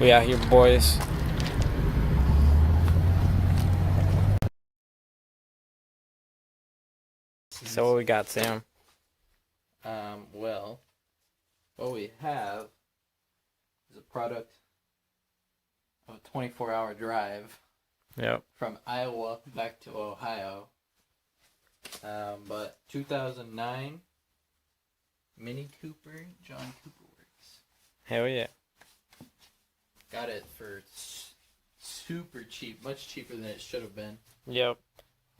We out here, boys. So what we got, Sam? Well, what we have is a product of a 24-hour drive Yep. from Iowa back to Ohio. But 2009 Mini Cooper John Cooper Works. Hell yeah. Got it for super cheap, much cheaper than it should have been. Yep.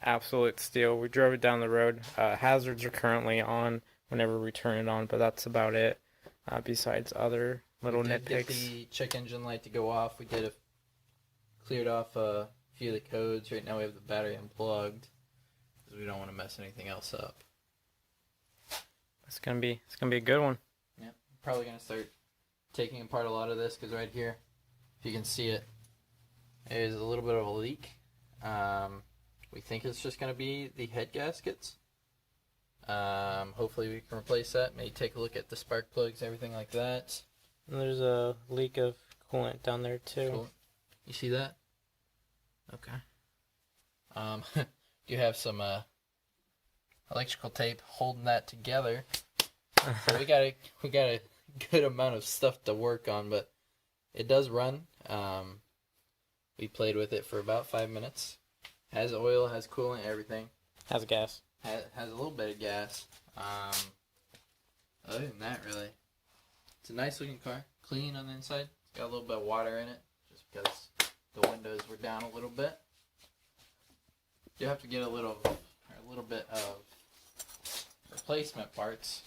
Absolute steal. We drove it down the road. Hazards are currently on whenever we turn it on, but that's about it. Besides other little We did get nitpicks. the check engine light to go off. We did cleared off a few of the codes. Right now we have the battery unplugged because we don't want to mess anything else up. It's gonna be a good one. Yeah, probably gonna start taking apart a lot of this because right here, if you can see it, there's a little bit of a leak. We think it's just gonna be the head gaskets. Hopefully we can replace that. Maybe take a look at the spark plugs, everything like that. And there's a leak of coolant down there too. Cool. You see that? Okay. You have some electrical tape holding that together. So we got a good amount of stuff to work on, but it does run. We played with it for about 5 minutes. Has oil, has coolant, everything. Has gas. Has a little bit of gas. Other than that, really, it's a nice looking car. Clean on the inside. It's got a little bit of water in it, just because the windows were down a little bit. You have to get a little bit of replacement parts.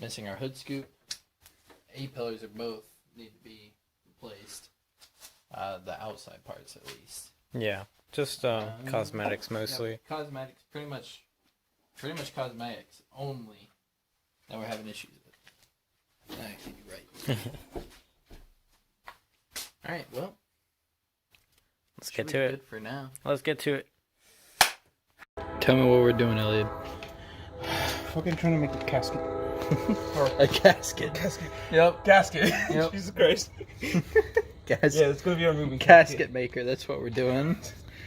Missing our hood scoop. A-pillars are both need to be replaced. The outside parts, at least. Yeah. Just cosmetics mostly. Yeah, cosmetics, pretty much cosmetics only that we're having issues with. I think you're right. All right, well, Let's get to it. Good for now. Let's get to it. Tell me what we're doing, Elliot. Fucking trying to make a casket. A casket. Casket. Yep. Casket. Yep. Jesus Christ. Casket. Yeah, it's gonna be our movie Casket maker. That's what we're doing.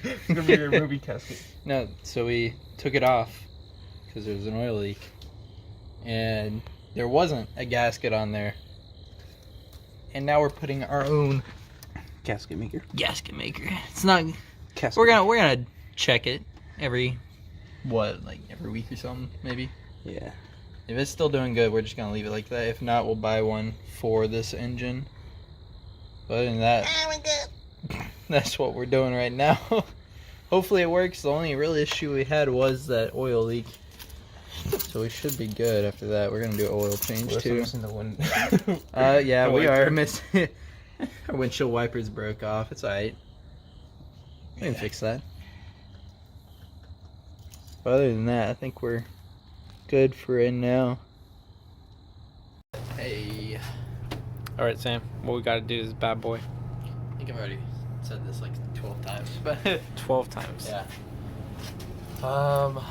It's gonna be our movie casket. No, so we took it off because there was an oil leak, and there wasn't a gasket on there. And now we're putting our own Casket maker. gasket maker. It's not. Casket. We're gonna check it every week or something, maybe. Yeah. If it's still doing good, we're just gonna leave it like that. If not, we'll buy one for this engine. But other than that, that's what we're doing right now. Hopefully it works. The only real issue we had was that oil leak. So we should be good after that. We're gonna do an oil change We're too. missing the one. Yeah, the we wiper. are missing. Our windshield wipers broke off. It's alright. We can fix that. But other than that, I think we're good for right now. Hey, All right, Sam. What we got to do is bad boy. I think I've already said this like 12 times, but 12 times. yeah.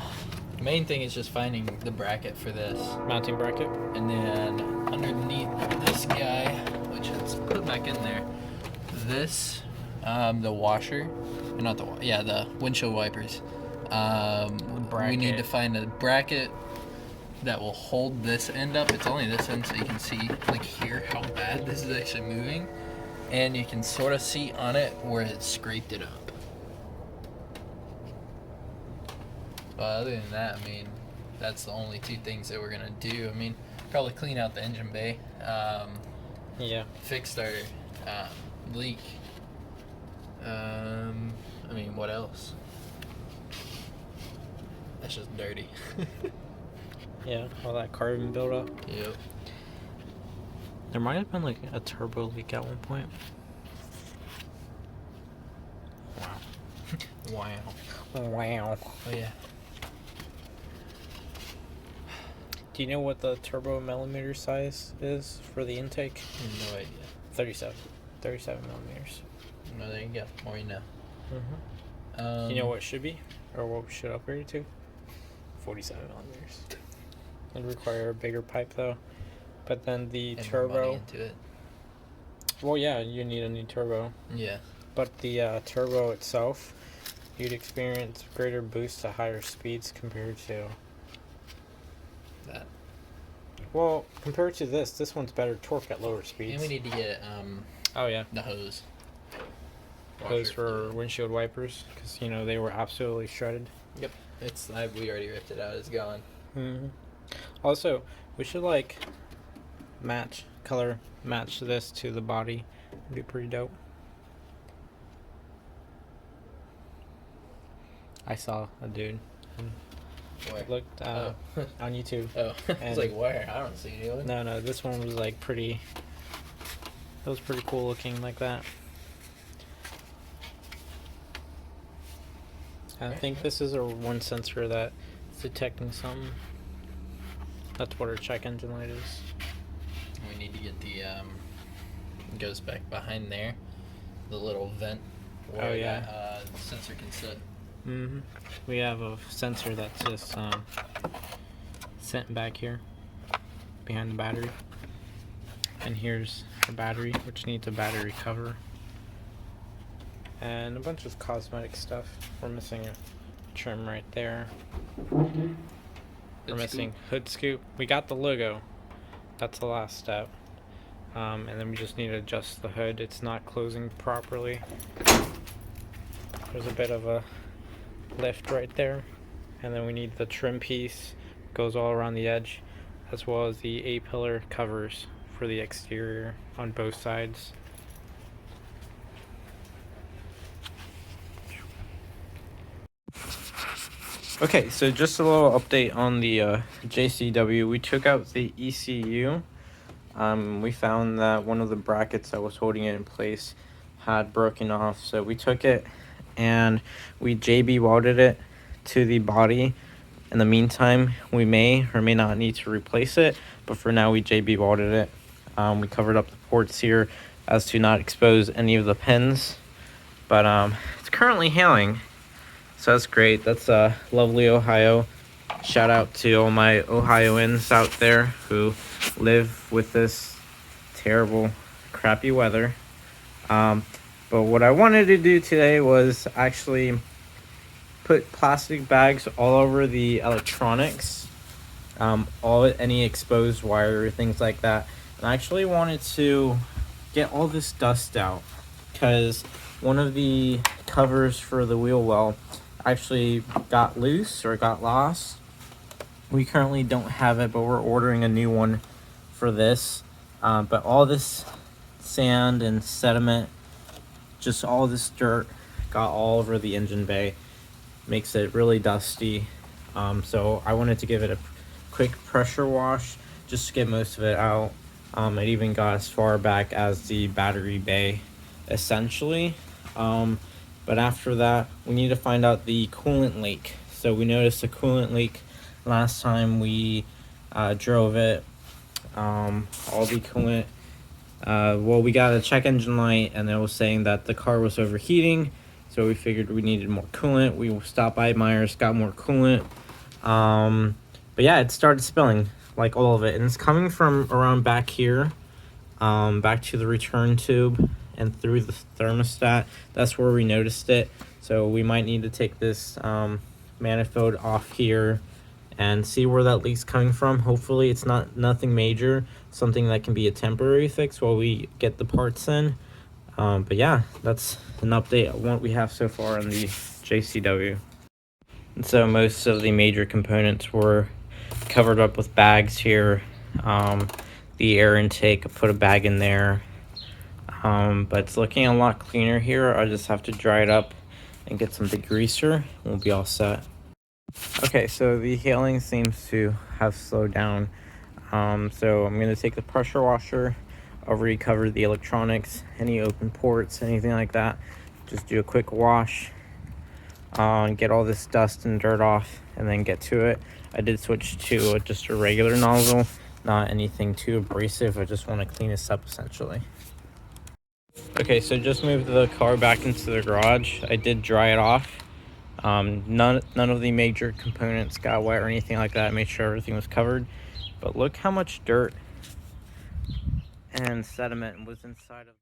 Main thing is just finding the bracket for this, Mounting bracket. and then underneath this guy, which is put back in there, this, the washer, not the windshield wipers. We need to find a bracket that will hold this end up. It's only this end, so you can see like here how bad this is actually moving, and you can sort of see on it where it scraped it up. But other than that, I mean, that's the only two things that we're gonna do. I mean, probably clean out the engine bay, Yeah. fixed our leak. I mean, what else? That's just dirty. Yeah. All that carbon buildup. Yep. There might have been like a turbo leak at one point. Wow. Wow. Oh yeah. Do you know what the turbo millimeter size is for the intake? No idea. 37. 37 millimeters. No, there you go. More you know. Do you know what it should be? Or what we should upgrade it to? 47 millimeters. It'd require a bigger pipe though. But then the and more money turbo, into it. Well, yeah, you need a new turbo. Yeah. But the turbo itself, you'd experience greater boosts at higher speeds compared to... That. Well, compared to this one's better torque at lower And speeds. we need to get Oh, yeah. the hose. Those Washer for fluid. windshield wipers, because, you know, they were absolutely shredded. Yep. We already ripped it out. It's gone. Mm-hmm. Also, we should, like, color match this to the body. It'd be pretty dope. I saw a dude. Where? Looked on YouTube. Oh, I was And- like, where? I don't see anyone. No, this one was like pretty. It was pretty cool looking like that. I think this is one sensor that's detecting something. That's what our check engine light is. We need to get the it goes back behind there, the little vent where Oh, yeah. that sensor can sit. Mm-hmm. We have a sensor that's just sent back here behind the battery. And here's the battery, which needs a battery cover. And a bunch of cosmetic stuff. We're missing a trim right there. We're missing hood scoop. We got the logo. That's the last step. And then we just need to adjust the hood. It's not closing properly. There's a bit of a lift right there. And then we need the trim piece. Goes all around the edge. As well as the A-pillar covers for the exterior on both sides. Okay, so just a little update on the JCW. We took out the ECU. We found that one of the brackets that was holding it in place had broken off. So we took it and we JB welded it to the body. In the meantime, we may or may not need to replace it, but for now we JB welded it. We covered up the ports here as to not expose any of the pins, but it's currently hailing. So that's great. That's lovely Ohio. Shout out to all my Ohioans out there who live with this terrible, crappy weather. But what I wanted to do today was actually put plastic bags all over the electronics, any exposed wire, things like that. And I actually wanted to get all this dust out because one of the covers for the wheel well actually got loose or got lost. We currently don't have it, but we're ordering a new one for this. But all this sand and sediment, just all this dirt got all over the engine bay. Makes it really dusty. So I wanted to give it a quick pressure wash just to get most of it out. It even got as far back as the battery bay, essentially. But after that, we need to find out the coolant leak. So we noticed a coolant leak last time we drove it. All the coolant, well, we got a check engine light and it was saying that the car was overheating. So we figured we needed more coolant. We stopped by Myers, got more coolant. But yeah, it started spilling, like all of it. And it's coming from around back here, back to the return tube and through the thermostat. That's where we noticed it. So we might need to take this manifold off here and see where that leak's coming from. Hopefully it's nothing major, something that can be a temporary fix while we get the parts in. But yeah, that's an update on what we have so far on the JCW. And so most of the major components were covered up with bags here. The air intake, I put a bag in there. But it's looking a lot cleaner here. I just have to dry it up and get some degreaser. We'll be all set. Okay, so the hailing seems to have slowed down. So I'm going to take the pressure washer. I'll recover the electronics, any open ports, anything like that. Just do a quick wash, get all this dust and dirt off, and then get to it. I did switch to just a regular nozzle, not anything too abrasive. I just want to clean this up essentially. Okay, so just moved the car back into the garage. I did dry it off. None of the major components got wet or anything like that. I made sure everything was covered. But look how much dirt and sediment was inside of